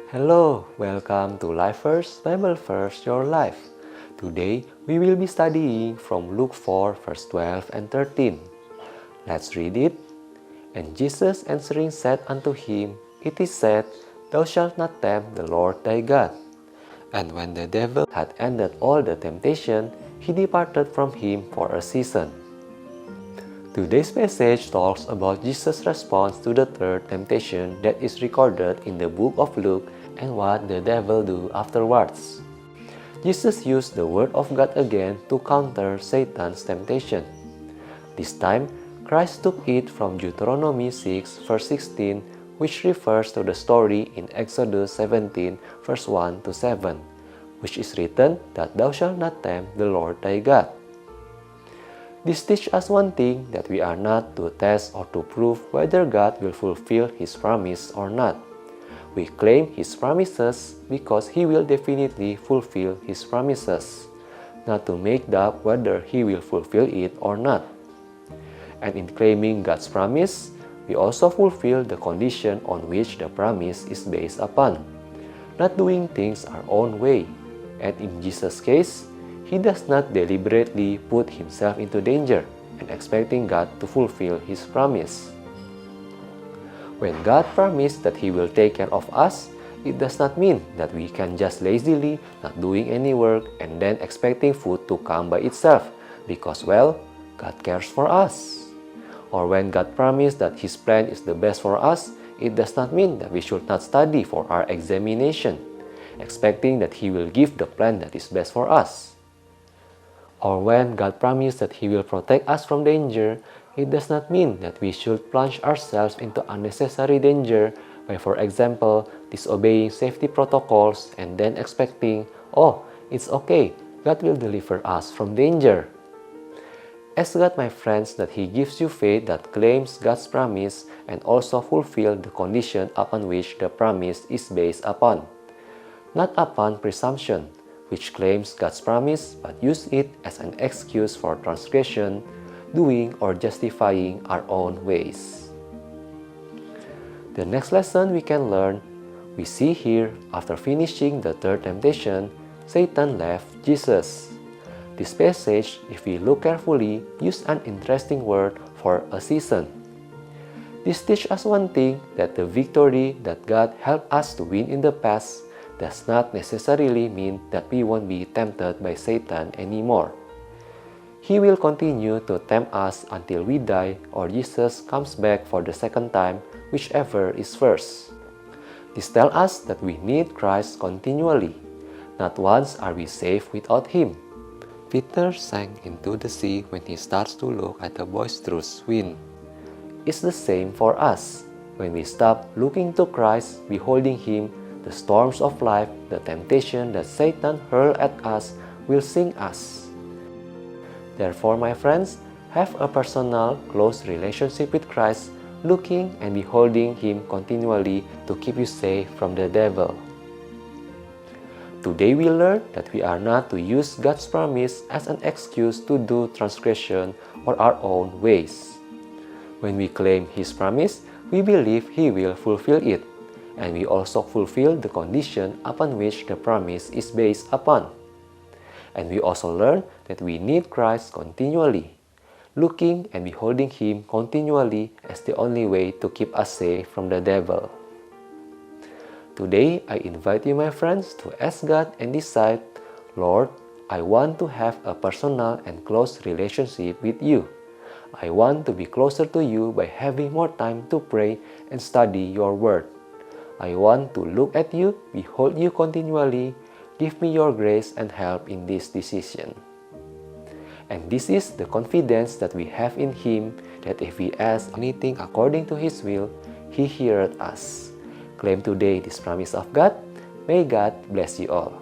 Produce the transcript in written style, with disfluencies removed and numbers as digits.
Hello, welcome to LifeVerse, Bible Verse Your Life. Today we will be studying from Luke 4 verse 12 and 13. Let's read it. And Jesus answering said unto him, It is said, Thou shalt not tempt the Lord thy God. And when the devil had ended all the temptation, he departed from him for a season. Today's message talks about Jesus' response to the third temptation that is recorded in the book of Luke and what the devil do afterwards. Jesus used the word of God again to counter Satan's temptation. This time, Christ took it from Deuteronomy 6 verse 16, which refers to the story in Exodus 17 verse 1 to 7, which is written that thou shalt not tempt the Lord thy God. This teaches us one thing, that we are not to test or to prove whether God will fulfill His promise or not. We claim His promises because He will definitely fulfill His promises, not to make doubt whether He will fulfill it or not. And in claiming God's promise, we also fulfill the condition on which the promise is based upon, not doing things our own way. And in Jesus' case, He does not deliberately put Himself into danger and expecting God to fulfill His promise. When God promised that He will take care of us, it does not mean that we can just lazily not doing any work and then expecting food to come by itself because, well, God cares for us. Or when God promised that His plan is the best for us, it does not mean that we should not study for our examination, expecting that He will give the plan that is best for us. Or when God promised that He will protect us from danger, it does not mean that we should plunge ourselves into unnecessary danger by, for example, disobeying safety protocols and then expecting, oh, it's okay, God will deliver us from danger. Ask God, my friends, that He gives you faith that claims God's promise and also fulfill the condition upon which the promise is based upon, not upon presumption, which claims God's promise but use it as an excuse for transgression, doing or justifying our own ways. The next lesson we can learn, we see here, after finishing the third temptation, Satan left Jesus. This passage, if we look carefully, uses an interesting word for a season. This teaches us one thing, that the victory that God helped us to win in the past does not necessarily mean that we won't be tempted by Satan anymore. He will continue to tempt us until we die or Jesus comes back for the second time, whichever is first. This tells us that we need Christ continually. Not once are we safe without Him. Peter sank into the sea when he starts to look at the boisterous wind. It's the same for us. When we stop looking to Christ, beholding Him, the storms of life, the temptation that Satan hurls at us will sink us. Therefore, my friends, have a personal, close relationship with Christ, looking and beholding Him continually to keep you safe from the devil. Today we learn that we are not to use God's promise as an excuse to do transgression or our own ways. When we claim His promise, we believe He will fulfill it, and we also fulfill the condition upon which the promise is based upon. And we also learn that we need Christ continually, looking and beholding Him continually as the only way to keep us safe from the devil. Today, I invite you, my friends, to ask God and decide, Lord, I want to have a personal and close relationship with You. I want to be closer to You by having more time to pray and study Your Word. I want to look at You, behold You continually. Give me Your grace and help in this decision. And this is the confidence that we have in Him, that if we ask anything according to His will, He heareth us. Claim today this promise of God. May God bless you all.